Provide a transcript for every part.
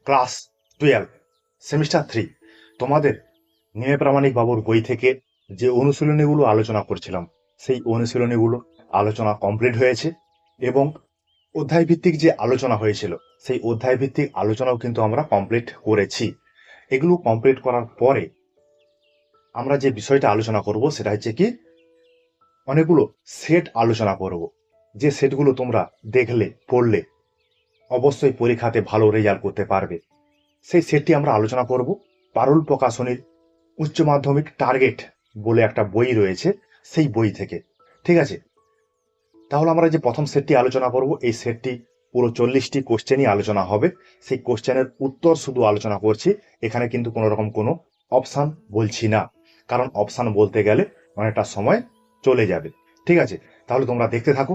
Class 12 semester 3 তোমাদের নেমে প্রামাণিক বাবুর বই থেকে যে অনুশীলনীগুলো আলোচনা করছিলাম সেই অনুশীলনীগুলো আলোচনা কমপ্লিট হয়েছে এবং অধ্যায় ভিত্তিক যে আলোচনা হয়েছিল সেই অধ্যায় ভিত্তিক আলোচনাও কিন্তু আমরা কমপ্লিট করেছি। এগুলো কমপ্লিট করার পরে আমরা যে বিষয়টা আলোচনা করব সেটা হচ্ছে কি অনেকগুলো সেট আলোচনা করব, যে সেটগুলো তোমরা দেখলে পড়লে অবশ্যই পরীক্ষাতে ভালো রেজাল্ট করতে পারবে। সেই সেটটি আমরা আলোচনা করব। পারুল প্রকাশনীর উচ্চ মাধ্যমিক টার্গেট বলে একটা বই রয়েছে, সেই বই থেকে। ঠিক আছে, তাহলে আমরা যে প্রথম সেটটি আলোচনা করব, এই সেটটি পুরো 40টি কোশ্চেনই আলোচনা হবে। সেই কোশ্চেনের উত্তর শুধু আলোচনা করছি, এখানে কিন্তু কোনো রকম কোনো অপশান বলছি না, কারণ অপশান বলতে গেলে অনেকটা সময় চলে যাবে। ঠিক আছে, তাহলে তোমরা দেখতে থাকো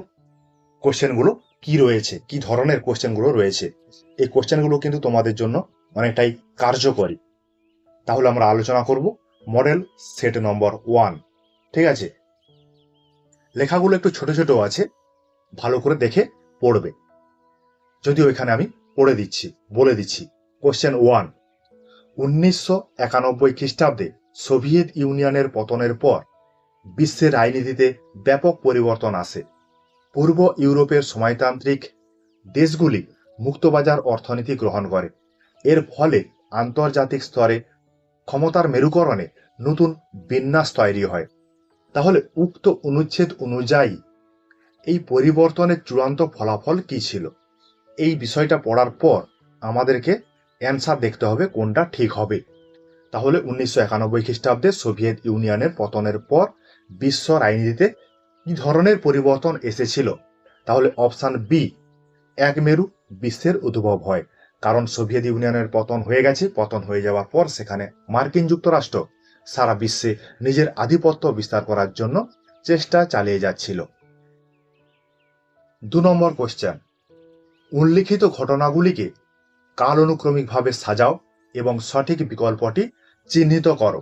কোশ্চেনগুলো কি রয়েছে, কি ধরনের কোশ্চেনগুলো রয়েছে। এই কোশ্চেনগুলো কিন্তু তোমাদের জন্য অনেকটাই কার্যকরী। তাহলে আমরা আলোচনা করব মডেল সেট নম্বর 1। ঠিক আছে, লেখাগুলো একটু ছোট ছোট আছে, ভালো করে দেখে পড়বে। যদিও এখানে আমি পড়ে দিচ্ছি, বলে দিচ্ছি। কোশ্চেন 1, 1991 খ্রিস্টাব্দে সোভিয়েত ইউনিয়নের পতনের পর বিশ্বের রাজনীতিতে ব্যাপক পরিবর্তন আসে। পূর্ব ইউরোপের সমাজতান্ত্রিক দেশগুলি মুক্তবাজার অর্থনীতি গ্রহণ করে। এর ফলে আন্তর্জাতিক স্তরে ক্ষমতার মেরুকরণে নতুন বিন্যাস তৈরি হয়। তাহলে উক্ত অনুচ্ছেদ অনুযায়ী এই পরিবর্তনের চূড়ান্ত ফলাফল কি ছিল? এই বিষয়টা পড়ার পর আমাদেরকে অ্যান্সার দেখতে হবে কোনটা ঠিক হবে। তাহলে 1991 খ্রিস্টাব্দে সোভিয়েত ইউনিয়নের পতনের পর বিশ্ব রাজনীতিতে কি ধরনের পরিবর্তন এসেছিল? তাহলে অপশান বি, এক মেরু বিশ্বের উদ্ভব হয়। কারণ সোভিয়েত ইউনিয়নের পতন হয়ে গেছে, পতন হয়ে যাওয়ার পর সেখানে মার্কিন যুক্তরাষ্ট্র সারা বিশ্বে নিজের আধিপত্য বিস্তার করার জন্য চেষ্টা চালিয়ে যাচ্ছিল। 2 নম্বর কোশ্চেন, উল্লিখিত ঘটনাগুলিকে কালানুক্রমিকভাবে সাজাও এবং সঠিক বিকল্পটি চিহ্নিত করো।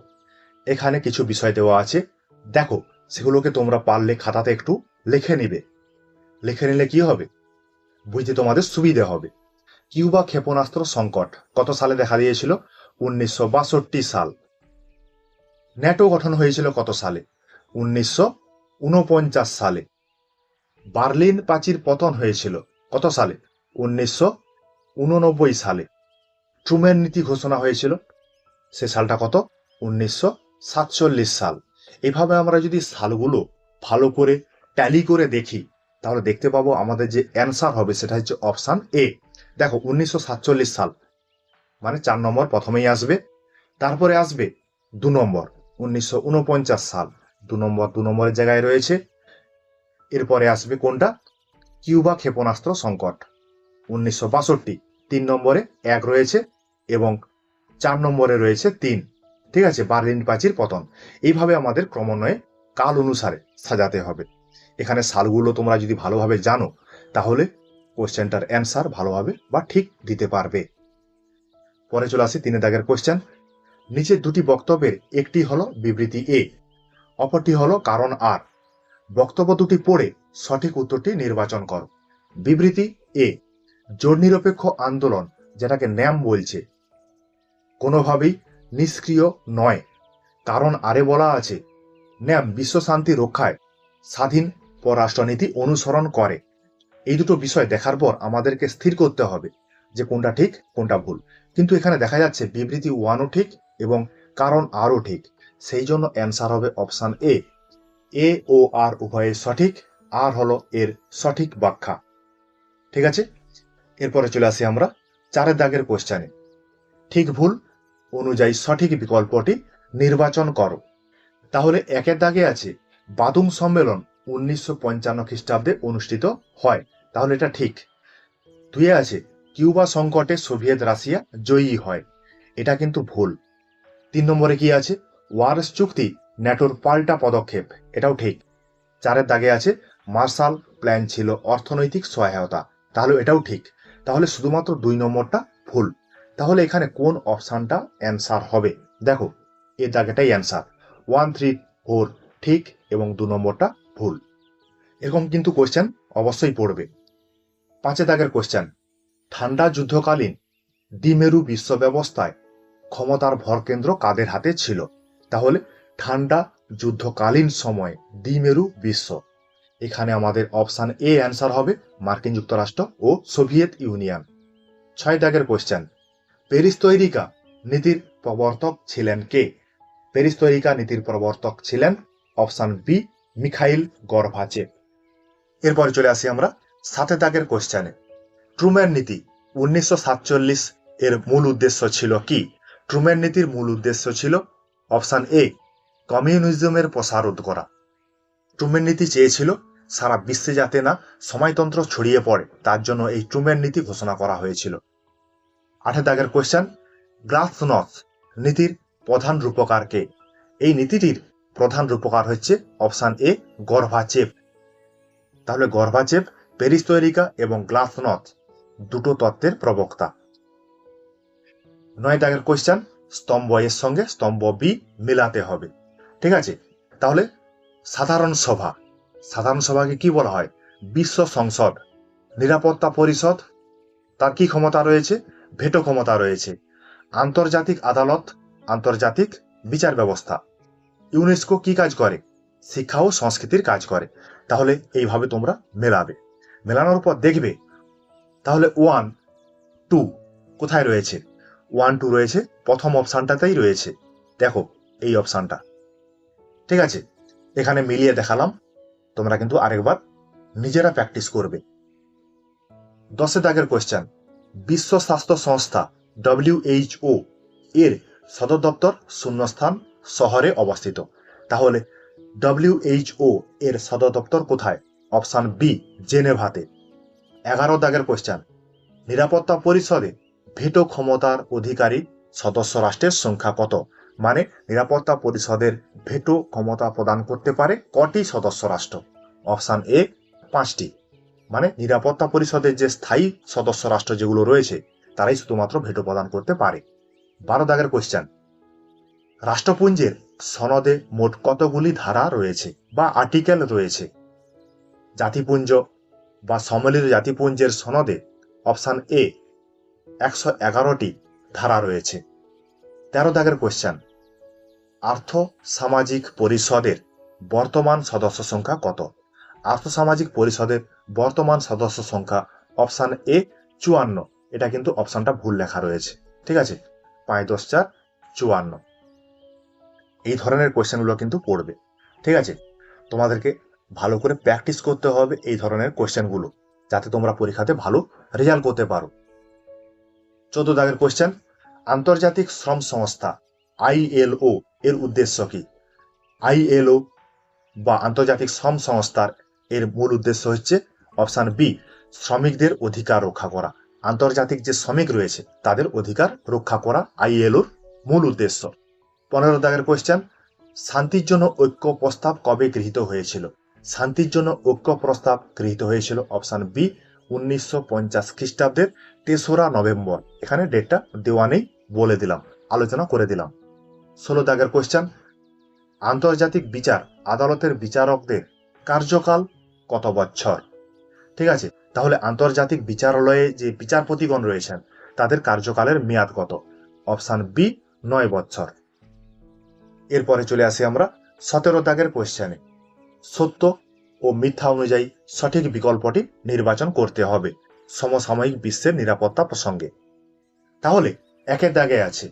এখানে কিছু বিষয় দেওয়া আছে, দেখো সেগুলোকে তোমরা পারলে খাতাতে একটু লিখে নিবে। লিখে নিলে কি হবে, বুঝতে তোমাদের সুবিধে হবে। কিউবা ক্ষেপণাস্ত্র সংকট কত সালে দেখা দিয়েছিল? 1962 সাল। ন্যাটো গঠন হয়েছিল কত সালে? 1949 সালে। বার্লিন প্রাচীর পতন হয়েছিল কত সালে? 1989 সালে। ট্রুম্যান নীতি ঘোষণা হয়েছিল, সে সালটা কত? 1947 সাল। এভাবে আমরা যদি সালগুলো ভালো করে ট্যালি করে দেখি, তাহলে দেখতে পাবো আমাদের যে অ্যান্সার হবে সেটা হচ্ছে অপশান এ। দেখো 1947 সাল মানে 4 নম্বর প্রথমেই আসবে, তারপরে আসবে 2 নম্বর 1949 সাল, 2 নম্বর 2 নম্বরের জায়গায় রয়েছে। এরপরে আসবে কোনটা? কিউবা ক্ষেপণাস্ত্র সংকট 1962, 3 নম্বরে 1 রয়েছে এবং 4 নম্বরে রয়েছে 3। ঠিক আছে, বার্লিন প্রাচীর পতন। এইভাবে আমাদের ক্রমান্বয়ে কাল অনুসারে সাজাতে হবে। এখানে সালগুলো তোমরা যদি ভালোভাবে জানো, তাহলে কোশ্চেনটার অ্যান্সার ভালোভাবে বা ঠিক দিতে পারবে। পরে চলে আসি 3 দাগের কোশ্চেন। নিচের দুটি বক্তব্যের একটি হলো বিবৃতি এ, অপরটি হলো কারণ আর। বক্তব্য দুটি পড়ে সঠিক উত্তরটি নির্বাচন করো। বিবৃতি এ, জোট নিরপেক্ষ আন্দোলন, যেটাকে ন্যাম বলছে, কোনোভাবেই নিষ্ক্রিয় নয়। কারণ আরে বলা আছে, ন্যাম বিশ্ব শান্তি রক্ষায় স্বাধীন পররাষ্ট্রনীতি অনুসরণ করে। এই দুটো বিষয় দেখার পর আমাদেরকে স্থির করতে হবে যে কোনটা ঠিক কোনটা ভুল। কিন্তু এখানে দেখা যাচ্ছে বিবৃতি 1ও ঠিক এবং কারণ আরও ঠিক, সেই জন্য অ্যান্সার হবে অপশান এ। এ ও আর উভয়ের সঠিক, আর হলো এর সঠিক ব্যাখ্যা। ঠিক আছে, এরপরে চলে আসি আমরা 4 দাগের কোশ্চেনে। ঠিক ভুল অনুযায়ী সঠিক বিকল্পটি নির্বাচন করো। তাহলে 1 দাগে আছে বাদুং সম্মেলন 1955 খ্রিস্টাব্দে অনুষ্ঠিত হয়, তাহলে এটা ঠিক। 2 আছে কিউবা সংকটে সোভিয়েত রাশিয়া জয়ী হয়, এটা কিন্তু ভুল। 3 নম্বরে কি আছে? ওয়ারস চুক্তি ন্যাটোর পাল্টা পদক্ষেপ, এটাও ঠিক। 4 দাগে আছে মার্শাল প্ল্যান ছিল অর্থনৈতিক সহায়তা, তাহলে এটাও ঠিক। তাহলে শুধুমাত্র 2 নম্বরটা ভুল। তাহলে এখানে কোন অপশানটা অ্যান্সার হবে? দেখো এ দাগেটাই অ্যান্সার, 1, 3, 4 ঠিক এবং 2 নম্বরটা ভুল। এরকম কিন্তু কোশ্চেন অবশ্যই পড়বে। 5 দাগের কোশ্চেন, ঠান্ডা যুদ্ধকালীন দ্বিমেরু বিশ্ব ব্যবস্থায় ক্ষমতার ভরকেন্দ্র কাদের হাতে ছিল? তাহলে ঠান্ডা যুদ্ধকালীন সময়ে দ্বিমেরু বিশ্ব, এখানে আমাদের অপশন এ অ্যান্সার হবে মার্কিন যুক্তরাষ্ট্র ও সোভিয়েত ইউনিয়ন। 6 দাগের কোশ্চেন, পেরিস্তৈরিকা নীতির প্রবর্তক ছিলেন কে? পেরিস্তৈরিকা নীতির প্রবর্তক ছিলেন অপশন বি মিখাইল গর্বাচেভ। এরপরে চলে আসি আমরা 7 দাগের কোশ্চেনে, ট্রুম্যান নীতি 1947 এর মূল উদ্দেশ্য ছিল কি? ট্রুম্যান নীতির মূল উদ্দেশ্য ছিল অপশন এ কমিউনিজমের প্রসার রোধ করা। ট্রুম্যান নীতি চেয়েছিল সারা বিশ্বে যাতে না সময়তন্ত্র ছড়িয়ে পড়ে, তার জন্য এই ট্রুম্যান নীতি ঘোষণা করা হয়েছিল। 8 দাগের কোশ্চেন, গ্লাসনোস্ট নীতির প্রধান রূপকার কে? এই নীতিটির প্রধান রূপকার হচ্ছে অপশন এ গর্বাচেভ। তাহলে গর্বাচেভ পেরিস্তৈরিকা এবং গ্লাসনোস্ট দুটো তত্ত্বের প্রবক্তা। 9 দাগের কোশ্চেন, স্তম্ভ এর সঙ্গে স্তম্ভ বি মেলাতে হবে। ঠিক আছে, তাহলে সাধারণ সভা, সাধারণ সভাকে কি বলা হয়? বিশ্ব সংসদ। নিরাপত্তা পরিষদ, তার কি ক্ষমতা রয়েছে? ভেটো ক্ষমতা রয়েছে। আন্তর্জাতিক আদালত, আন্তর্জাতিক বিচার ব্যবস্থা। ইউনেস্কো কি কাজ করে? শিক্ষা ও সংস্কৃতির কাজ করে। তাহলে এইভাবে তোমরা মেলাবে, মেলানোর পর দেখবে তাহলে 1, 2 কোথায় রয়েছে? 1, 2 রয়েছে প্রথম অপশানটাতেই রয়েছে, দেখো এই অপশানটা। ঠিক আছে, এখানে মিলিয়ে দেখালাম, তোমরা কিন্তু আরেকবার নিজেরা প্র্যাকটিস করবে। 10 দাগের কোশ্চেন, বিশ্ব স্বাস্থ্য সংস্থা WHO এর সদর দপ্তর শূন্যস্থান শহরে অবস্থিত। তাহলে WHO এর সদর দপ্তর কোথায়? Option B জেনেভাতে। 11 দাগের কোশ্চেন, নিরাপত্তা পরিষদে ভেটো ক্ষমতার অধিকারী সদস্য রাষ্ট্রের সংখ্যা কত? মানে নিরাপত্তা পরিষদের ভেটো ক্ষমতা প্রদান করতে পারে কটি সদস্য রাষ্ট্র? অপশন এ 5টি। মানে নিরাপত্তা পরিষদের যে স্থায়ী সদস্য রাষ্ট্র যেগুলো রয়েছে তারাই শুধুমাত্র ভেটো প্রদান করতে পারে। 12 দাগের কোশ্চেন, রাষ্ট্রপুঞ্জের সনদে মোট কতগুলি ধারা রয়েছে বা আর্টিকেল রয়েছে? জাতিপুঞ্জ বা সম্মিলিত জাতিপুঞ্জের সনদে অপশন এ 111টি ধারা রয়েছে। 13 দাগের কোশ্চেন, আর্থ সামাজিক পরিষদের বর্তমান সদস্য সংখ্যা কত? আর্থ সামাজিক পরিষদের বর্তমান সদস্য সংখ্যা অপশন এ 54। এটা কিন্তু অপশনটা ভুল লেখা রয়েছে। ঠিক আছে, 5 10 4 54। এই ধরনের কোয়েশ্চেনগুলো কিন্তু পড়বে। ঠিক আছে, তোমাদেরকে ভালো করে প্র্যাকটিস করতে হবে এই ধরনের কোয়েশ্চেনগুলো, যাতে তোমরা পরীক্ষাতে ভালো রেজাল্ট করতে পারো। 14 দাগের কোয়েশ্চেন, আন্তর্জাতিক শ্রম সংস্থা ILO এর উদ্দেশ্য কি? ILO বা আন্তর্জাতিক শ্রম সংস্থার এর মূল উদ্দেশ্য হচ্ছে অপশন বি শ্রমিকদের অধিকার রক্ষা করা। আন্তর্জাতিক যে শ্রমিক রয়েছে তাদের অধিকার রক্ষা করা ILOর মূল উদ্দেশ্য। 15 দাগের কোয়েশ্চেন, শান্তির জন্য ঐক্য প্রস্তাব কবে গৃহীত হয়েছিল? শান্তির জন্য ঐক্য প্রস্তাব গৃহীত হয়েছিল অপশন বি 1950 খ্রিস্টাব্দের 3রা নভেম্বর। এখানে ডেটটা দেওয়া নেই, বলে দিলাম, আলোচনা করে দিলাম। 16 দাগের কোয়েশ্চেন, আন্তর্জাতিক বিচার আদালতের বিচারকদের কার্যকাল কত বছর? ঠিক আছে, তাহলে আন্তর্জাতিক বিচারালয়ে যে বিচারপতিগণ রয়েছেন তাদের কার্যকালের মেয়াদ কত? অপশন বি 9 বছর। এরপরে চলে আসি আমরা 17 দাগের কোয়েশ্চেনে, সত্য ও মিথ্যা অনুযায়ী সঠিক বিকল্পটি নির্বাচন করতে হবে সমসাময়িক বিশ্বের নিরাপত্তা প্রসঙ্গে। তাহলে 1 দাগে আছে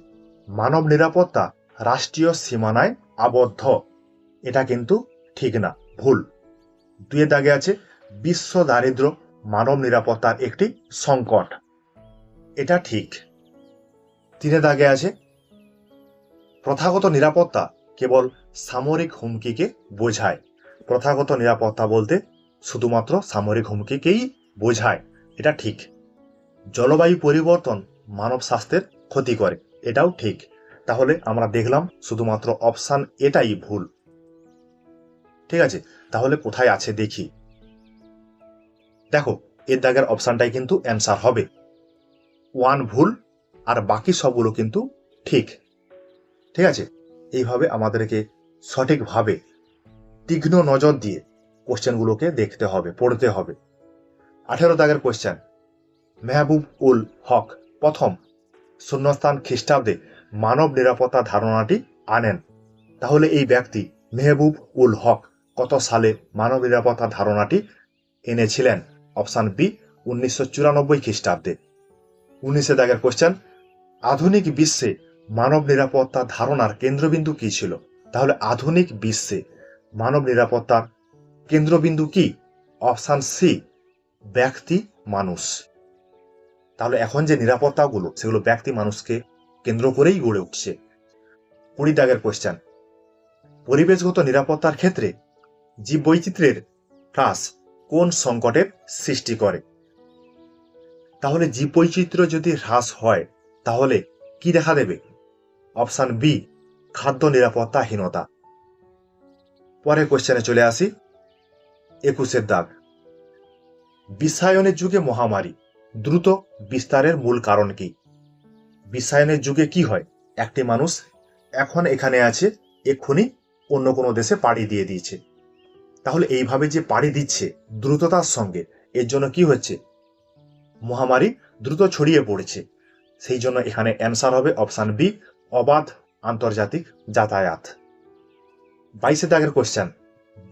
মানব নিরাপত্তা রাষ্ট্রীয় সীমানায় আবদ্ধ। এটা কিন্তু ঠিক না, ভুল। 2 দাগে আছে বিশ্ব দারিদ্র্য মানব নিরাপত্তার একটি সংকট। এটা ঠিক। 3 দাগে আছে প্রথাগত নিরাপত্তা কেবল সামরিক হুমকিকে বোঝায়। প্রথাগত নিরাপত্তা বলতে শুধুমাত্র সামরিক হুমকিকেই বোঝায়। এটা ঠিক। জলবায়ু পরিবর্তন মানব স্বাস্থ্যের ক্ষতি করে। এটাও ঠিক। তাহলে আমরা দেখলাম শুধুমাত্র অপশন এটাই ভুল। ঠিক আছে, তাহলে কোথায় আছে দেখি। দেখো, এর দাগের অপশনটাই কিন্তু অ্যান্সার হবে। 1 ভুল আর বাকি সবগুলো কিন্তু ঠিক। ঠিক আছে, এইভাবে আমাদেরকে সঠিকভাবে তীক্ষ্ণ নজর দিয়ে কোশ্চেনগুলোকে দেখতে হবে, পড়তে হবে। 18 দাগের কোশ্চেন, মেহবুব উল হক প্রথম শূন্যস্থান খ্রিস্টাব্দে মানব নিরাপত্তা ধারণাটি আনেন? তাহলে এই ব্যক্তি মেহবুব উল হক কত সালে মানব নিরাপত্তা ধারণাটি এনেছিলেন? অপশান বি 1994 খ্রিস্টাব্দে। 19 দাগের কোশ্চেন, আধুনিক বিশ্বে মানব নিরাপত্তা ধারণার কেন্দ্রবিন্দু কি ছিল? তাহলে আধুনিক বিশ্বে মানব নিরাপত্তার কেন্দ্রবিন্দু কি? অপশান সি ব্যক্তি মানুষ। তাহলে এখন যে নিরাপত্তাগুলো সেগুলো ব্যক্তি মানুষকে কেন্দ্র করেই গড়ে উঠছে। 20 দাগের কোশ্চেন, পরিবেশগত নিরাপত্তার ক্ষেত্রে জীববৈচিত্র্যের হ্রাস কোন সংকটের সৃষ্টি করে? তাহলে জীববৈচিত্র্য যদি হ্রাস হয় তাহলে কি দেখা দেবে? অপশান বি খাদ্য নিরাপত্তাহীনতা। পরের কোশ্চেনে চলে আসি। 21 দাগ, বিশ্বায়নের যুগে মহামারী দ্রুত বিস্তারের মূল কারণ কি? বিশ্বায়নের যুগে কি হয়? একটি মানুষ এখন এখানে আছে, এক্ষুনি অন্য কোনো দেশে পাড়ি দিয়ে দিয়েছে। তাহলে এইভাবে যে পাড়ি দিচ্ছে দ্রুততার সঙ্গে, এর জন্য কি হচ্ছে? মহামারী দ্রুত ছড়িয়ে পড়েছে। সেই জন্য এখানে অ্যান্সার হবে অপশান বি অবাধ আন্তর্জাতিক যাতায়াত। 22 দাগের কোশ্চেন,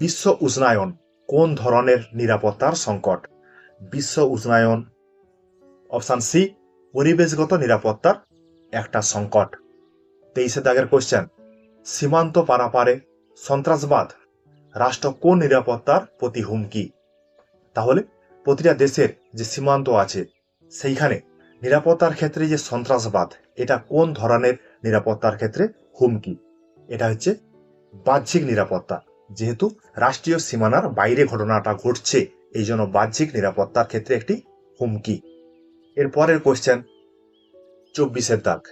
বিশ্ব উষ্ণায়ন কোন ধরনের নিরাপত্তার সংকট? বিশ্ব উষ্ণায়ন অপশান সি পরিবেশগত নিরাপত্তার একটা সংকট। 23 দাগের কোশ্চেন, সীমান্ত পারাপারে সন্ত্রাসবাদ রাষ্ট্র কোন নিরাপত্তার প্রতি হুমকি? তাহলে প্রতিটা দেশের যে সীমান্ত আছে সেইখানে নিরাপত্তার ক্ষেত্রে যে সন্ত্রাসবাদ, এটা কোন ধরনের নিরাপত্তার ক্ষেত্রে হুমকি? এটা হচ্ছে বাহ্যিক নিরাপত্তা। যেহেতু রাষ্ট্রীয় সীমানার বাইরে ঘটনাটা ঘটছে, এই জন্য বাহ্যিক নিরাপত্তার ক্ষেত্রে একটি হুমকি। এরপরের কোশ্চেন 24 দাগ,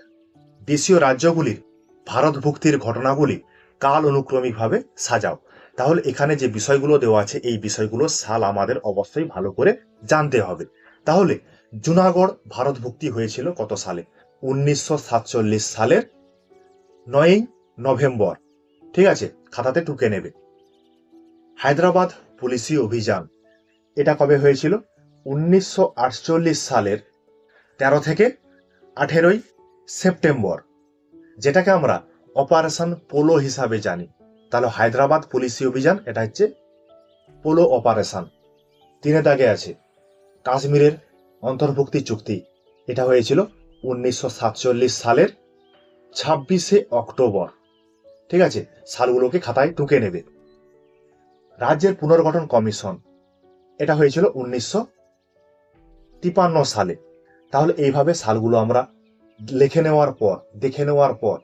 দেশীয় রাজ্যগুলির ভারতভুক্তির ঘটনাগুলি কাল অনুক্রমিকভাবে সাজাও। তাহলে এখানে যে বিষয়গুলো দেওয়া আছে এই বিষয়গুলো সাল আমাদের অবশ্যই ভালো করে জানতে হবে। তাহলে জুনাগড় ভারতভুক্তি হয়েছিল কত সালে? 1947 সালের 9 নভেম্বর। ঠিক আছে, খাতাতে টুকে নেবে। হায়দ্রাবাদ পুলিশি অভিযান এটা কবে হয়েছিল? 1948 সালের 13 থেকে 18 সেপ্টেম্বর, যেটাকে আমরা অপারেশন পোলো হিসাবে জানি। তাহলে হায়দ্রাবাদ পুলিশি অভিযান এটা হচ্ছে পোলো অপারেশন। 3 দাগে আছে কাশ্মীরের অন্তর্ভুক্তি চুক্তি, এটা হয়েছিল 1947 সালের 26 অক্টোবর। ঠিক আছে, সালগুলোকে খাতায় টুকে নেবে। রাজ্যের পুনর্গঠন কমিশন এটা হয়েছিল 1953 সালে। তাহলে এইভাবে সালগুলো আমরা লিখে নেওয়ার পর, দেখে নেওয়ার পর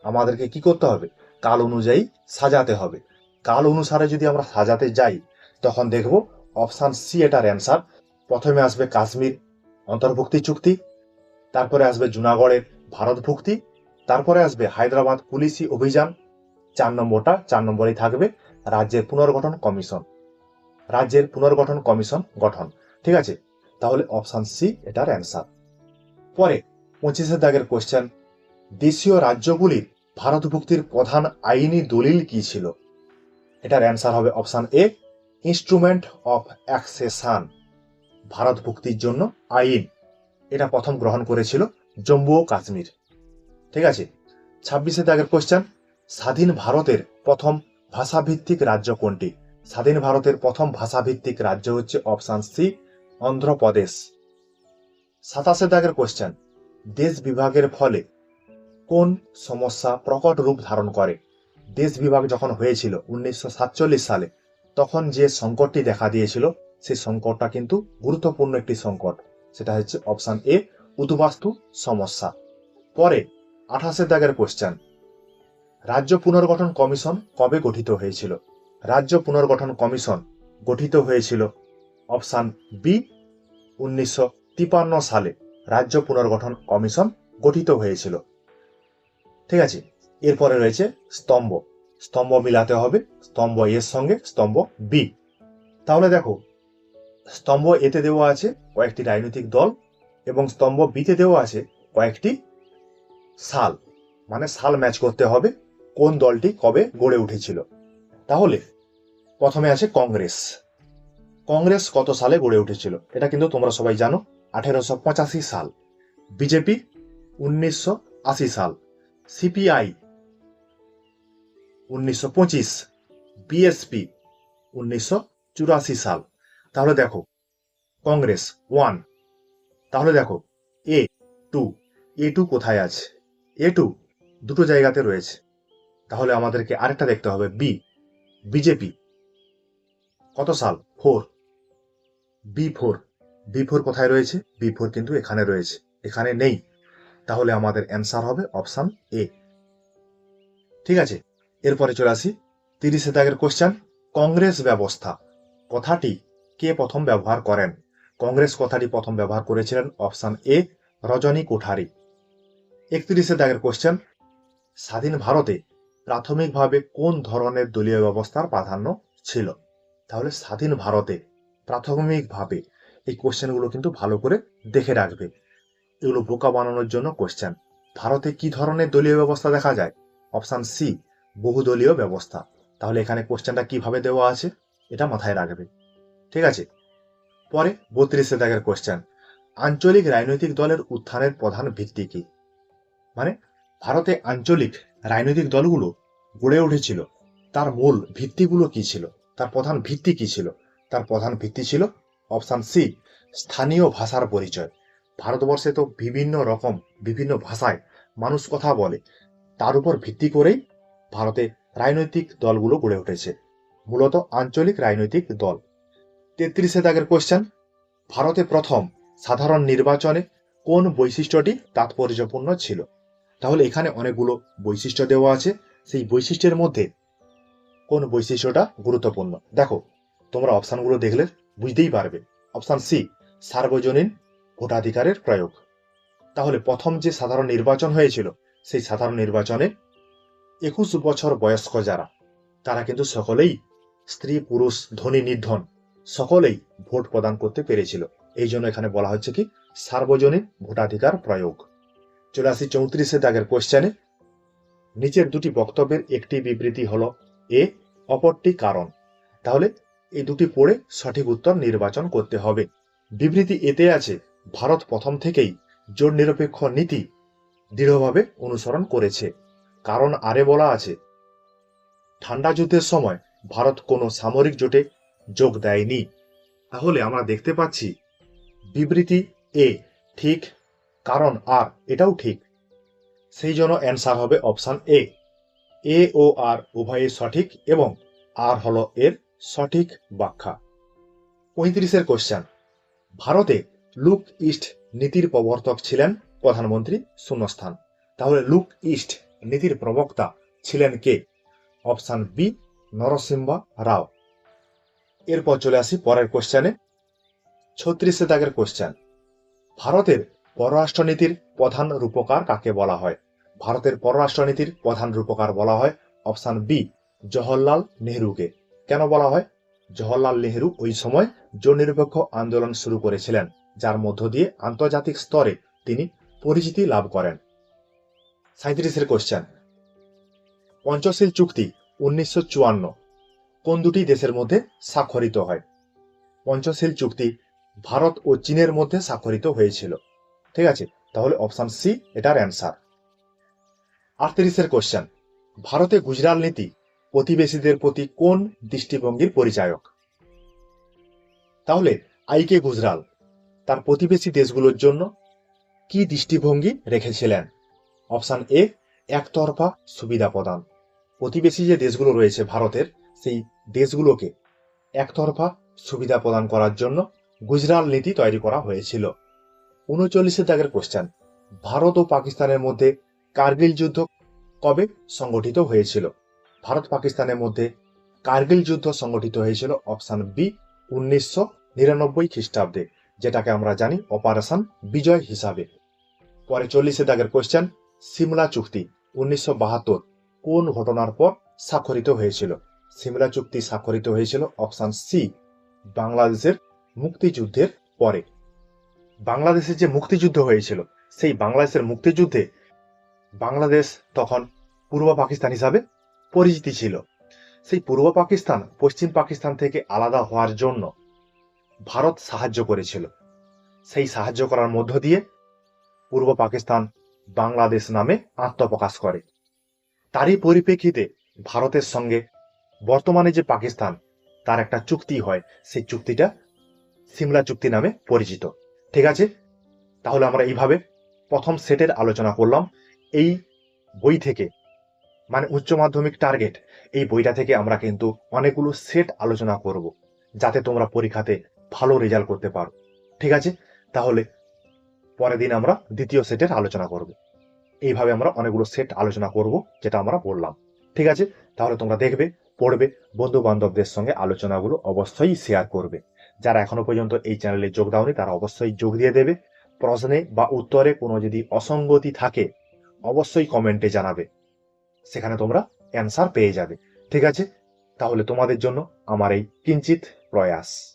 আমাদেরকে কি করতে হবে? কাল অনুযায়ী সাজাতে হবে। কাল অনুসারে যদি আমরা সাজাতে যাই তখন দেখব অপশান সি এটার অ্যান্সার। প্রথমে আসবে কাশ্মীর অন্তর্ভুক্তি চুক্তি, তারপরে আসবে জুনাগড়ের ভারতভুক্তি, তারপরে আসবে হায়দ্রাবাদ পুলিশি অভিযান, 4 নম্বরেই থাকবে রাজ্যের পুনর্গঠন কমিশন। রাজ্যের পুনর্গঠন কমিশন গঠন। ঠিক আছে, তাহলে অপশান সি এটার অ্যান্সার। পরে 25 দাগের কোশ্চেন, দেশীয় রাজ্যগুলির ভারতভুক্তির প্রধান আইনি দলিল কি ছিল? এটার অ্যান্সার হবে option A instrument of accession. ভারতভুক্তির জন্য আইন এটা প্রথম গ্রহণ করেছিল জম্মু ও কাশ্মীর। ঠিক আছে, 26 দাগের কোশ্চেন, স্বাধীন ভারতের প্রথম ভাষাভিত্তিক রাজ্য কোনটি? স্বাধীন ভারতের প্রথম ভাষাভিত্তিক রাজ্য হচ্ছে অপশান সি অন্ধ্রপ্রদেশ। 27 দাগের কোশ্চেন, দেশ বিভাগের ফলে কোন সমস্যা প্রকট রূপ ধারণ করে? দেশ বিভাগ যখন হয়েছিল 1947 সালে, তখন যে সংকটটি দেখা দিয়েছিল সেই সংকটটা কিন্তু গুরুত্বপূর্ণ একটি সংকট। সেটা হচ্ছে অপশান এ উদ্বাস্তু সমস্যা। পরে 28 দাগের কোশ্চেন, রাজ্য পুনর্গঠন কমিশন কবে গঠিত হয়েছিল? রাজ্য পুনর্গঠন কমিশন গঠিত হয়েছিল অপশান বি 1953 সালে রাজ্য পুনর্গঠন কমিশন গঠিত হয়েছিল। ঠিক আছে, এরপরে রয়েছে স্তম্ভ। স্তম্ভ মিলাতে হবে স্তম্ভ এর সঙ্গে স্তম্ভ বি। তাহলে দেখো, স্তম্ভ এতে দেওয়া আছে কয়েকটি রাজনৈতিক দল এবং স্তম্ভ বিতে দেওয়া আছে কয়েকটি সাল, মানে সাল ম্যাচ করতে হবে কোন দলটি কবে গড়ে উঠেছিল। তাহলে প্রথমে আছে কংগ্রেস। কংগ্রেস কত সালে গড়ে উঠেছিল? এটা কিন্তু তোমরা সবাই জানো, 1885 সাল। বিজেপি 1980 সাল, সিপিআই 1925, বিএসপি 1984 সাল। তাহলে দেখো কংগ্রেস 1, তাহলে দেখো A2 কোথায় আছে? A2 দুটো জায়গাতে রয়েছে। তাহলে আমাদেরকে আরেকটা দেখতে হবে বিজেপি কত সাল? 4, বি4 কোথায় রয়েছে? বি4 কিন্তু এখানে রয়েছে, এখানে নেই। তাহলে আমাদের অ্যান্সার হবে অপশন এ। ঠিক আছে, এরপরে চলে আসি 30 দাগের কোশ্চেন। কংগ্রেস ব্যবস্থা কথাটি কে প্রথম ব্যবহার করেন? কংগ্রেস কথাটি প্রথম ব্যবহার করেছিলেন অপশন এ রজনী কোঠারি। 31 দাগের কোশ্চেন। স্বাধীন ভারতে প্রাথমিকভাবে কোন ধরনের দলীয় ব্যবস্থার প্রাধান্য ছিল? তাহলে স্বাধীন ভারতে প্রাথমিকভাবে, এই কোশ্চেনগুলো কিন্তু ভালো করে দেখে রাখবে, এগুলো বোকা বানানোর জন্য কোশ্চেন। ভারতে কি ধরনের দলীয় ব্যবস্থা দেখা যায়? অপশন সি বহুদলীয় ব্যবস্থা। তাহলে এখানে কোশ্চেনটা কিভাবে দেওয়া আছে এটা মাথায় রাখবে। ঠিক আছে, পরে 32 দাগের কোশ্চেন। আঞ্চলিক রাজনৈতিক দলের উত্থানের প্রধান ভিত্তি কি? মানে ভারতে আঞ্চলিক রাজনৈতিক দলগুলো গড়ে উঠেছিল, তার মূল ভিত্তিগুলো কি ছিল, তার প্রধান ভিত্তি কি ছিল? তার প্রধান ভিত্তি ছিল অপশন সি স্থানীয় ভাষার পরিচয়। ভারতবর্ষে তো বিভিন্ন ভাষায় মানুষ কথা বলে, তার উপর ভিত্তি করেই ভারতে রাজনৈতিক দলগুলো গড়ে উঠেছে, মূলত আঞ্চলিক রাজনৈতিক দল। 33 দাগের কোশ্চেন। ভারতে প্রথম সাধারণ নির্বাচনে কোন বৈশিষ্ট্যটি তাৎপর্যপূর্ণ ছিল? তাহলে এখানে অনেকগুলো বৈশিষ্ট্য দেওয়া আছে, সেই বৈশিষ্ট্যের মধ্যে কোন বৈশিষ্ট্যটা গুরুত্বপূর্ণ? দেখো, তোমরা অপশনগুলো দেখলে বুঝতেই পারবে। অপশন সি সার্বজনীন ভোটাধিকারের প্রয়োগ। তাহলে প্রথম যে সাধারণ নির্বাচন হয়েছিল, সেই সাধারণ নির্বাচনে 21 বছর বয়স্ক যারা, তারা কিন্তু সকলেই, স্ত্রী পুরুষ ধনী নির্ধন সকলেই ভোট প্রদান করতে পেরেছিল। এই জন্য এখানে বলা হচ্ছে কি সার্বজনীন ভোটাধিকার প্রয়োগ। চলে আসি 34 দাগের কোশ্চেনে। নিচের দুটি বক্তব্যের একটি বিবৃতি হলো এ, অপরটি কারণ। তাহলে এই দুটি পড়ে সঠিক উত্তর নির্বাচন করতে হবে। বিবৃতি এতে আছে ভারত প্রথম থেকেই জোট নিরপেক্ষ নীতি দৃঢ়ভাবে অনুসরণ করেছে। কারণ আরে বলা আছে ঠান্ডা যুদ্ধের সময় ভারত কোনো সামরিক জোটে যোগ দেয়নি। তাহলে আমরা দেখতে পাচ্ছি বিবৃতি এ ঠিক, কারণ আর এটাও ঠিক, সেই জন্য অ্যান্সার হবে অপশন এ ও আর উভয়ই সঠিক এবং আর হলো এর সঠিক ব্যাখ্যা। 35 কোশ্চেন। ভারতে লুক ইস্ট নীতির প্রবর্তক ছিলেন প্রধানমন্ত্রী শূন্যস্থান। তাহলে লুক ইস্ট নীতির প্রবক্তা ছিলেন কে? অপশন বি নরসিংহ রাও। এরপর চলে আসি পরের কোশ্চেনে। 36 দাগের কোশ্চেন। ভারতের পররাষ্ট্রনীতির প্রধান রূপকার কাকে বলা হয়? ভারতের পররাষ্ট্রনীতির প্রধান রূপকার বলা হয় অপশন বি জওহরলাল নেহরুকে। কেন বলা হয়? জওহরলাল নেহরু ওই সময় জোট নিরপেক্ষ আন্দোলন শুরু করেছিলেন, যার মধ্য দিয়ে আন্তর্জাতিক স্তরে তিনি পরিচিতি লাভ করেন। 37 কোশ্চেন। পঞ্চশীল চুক্তি 1954 কোন দুটি দেশের মধ্যে স্বাক্ষরিত হয়? পঞ্চশীল চুক্তি ভারত ও চীনের মধ্যে স্বাক্ষরিত হয়েছিল। ঠিক আছে, তাহলে অপশন সি এটার অ্যান্সার। 38 কোশ্চেন। ভারতে গুজরাল নীতি প্রতিবেশীদের প্রতি কোন দৃষ্টিভঙ্গির পরিচায়ক? তাহলে আইকে গুজরাল তার প্রতিবেশী দেশগুলোর জন্য কি দৃষ্টিভঙ্গি রেখেছিলেন? অপশন এ একতরফা সুবিধা প্রদান। প্রতিবেশী যে দেশগুলো রয়েছে ভারতের, সেই দেশগুলোকে একতরফা সুবিধা প্রদান করার জন্য গুজরাল নীতি তৈরি করা হয়েছিল। 39 দাগের কোশ্চেন। ভারত ও পাকিস্তানের মধ্যে কার্গিল যুদ্ধ কবে সংগঠিত হয়েছিল? ভারত পাকিস্তানের মধ্যে কার্গিল যুদ্ধ সংগঠিত হয়েছিল অপশন বি 1999 খ্রিস্টাব্দে, যেটাকে আমরা জানি অপারেশন বিজয় হিসাবে। পরে 40 দাগের কোশ্চেন। সিমলা চুক্তি 1972 কোন ঘটনার পর স্বাক্ষরিত হয়েছিল? সিমলা চুক্তি স্বাক্ষরিত হয়েছিল অপশন সি বাংলাদেশের মুক্তিযুদ্ধের পরে। বাংলাদেশের যে মুক্তিযুদ্ধ হয়েছিল, সেই বাংলাদেশের মুক্তিযুদ্ধে বাংলাদেশ তখন পূর্ব পাকিস্তান হিসাবে পরিচিতি ছিল। সেই পূর্ব পাকিস্তান পশ্চিম পাকিস্তান থেকে আলাদা হওয়ার জন্য ভারত সাহায্য করেছিল। সেই সাহায্য করার মধ্য দিয়ে পূর্ব পাকিস্তান বাংলাদেশ নামে আত্মপ্রকাশ করে। তারই পরিপ্রেক্ষিতে ভারতের সঙ্গে বর্তমানে যে পাকিস্তান, তার একটা চুক্তি হয়, সেই চুক্তিটা সিমলা চুক্তি নামে পরিচিত। ঠিক আছে, তাহলে আমরা এইভাবে প্রথম সেটের আলোচনা করলাম। এই বই থেকে, মানে উচ্চ মাধ্যমিক টার্গেট, এই বইটা থেকে আমরা কিন্তু অনেকগুলো সেট আলোচনা করব, যাতে তোমরা পরীক্ষাতে ভালো রেজাল্ট করতে পারো। ঠিক আছে, তাহলে পরের দিন আমরা দ্বিতীয় সেটের আলোচনা করব। এইভাবে আমরা অনেকগুলো সেট আলোচনা করব, যেটা আমরা বললাম। ঠিক আছে, তাহলে তোমরা দেখবে, পড়বে, বন্ধু বান্ধবদের সঙ্গে আলোচনাগুলো অবশ্যই শেয়ার করবে। যারা এখনো পর্যন্ত এই চ্যানেলে যোগ দাওনি তারা অবশ্যই যোগ দিয়ে দেবে। প্রশ্নে বা উত্তরে কোনো যদি অসঙ্গতি থাকে অবশ্যই কমেন্টে জানাবে, সেখানে তোমরা অ্যান্সার পেয়ে যাবে। ঠিক আছে, তাহলে তোমাদের জন্য আমার এই কিঞ্চিত প্রয়াস।